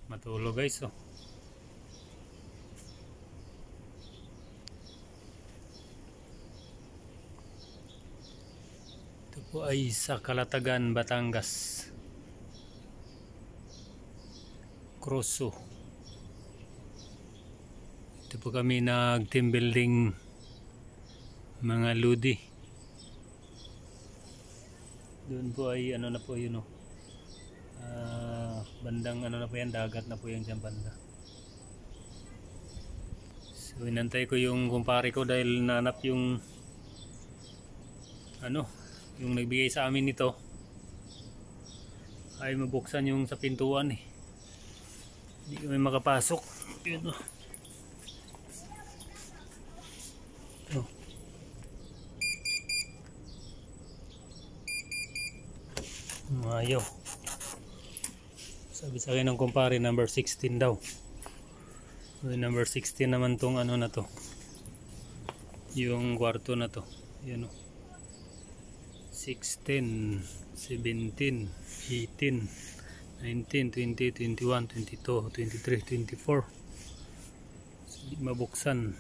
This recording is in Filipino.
matulog guys. Oh. Ito po ay sa Calatagan, Batangas. Crosso. Ito po kami nag-team building mga ludi. Doon po ay ano na po yun, oh. Bandang ano na po yan, dagat na po yan dyan banda. So inantay ko yung kumpare ko dahil nanap yung ano, yung nagbigay sa amin nito ay mabuksan yung sa pintuan eh. Hindi kami makapasok. Yun, oh. Ayaw. Sabi sa akin ng kumpare, number 16 daw. So, number 16 naman tong ano na to. Yung kwarto na to. Yan o. 16, 17, 18, 19, 20, 21, 22, 23, 24. So, di mabuksan.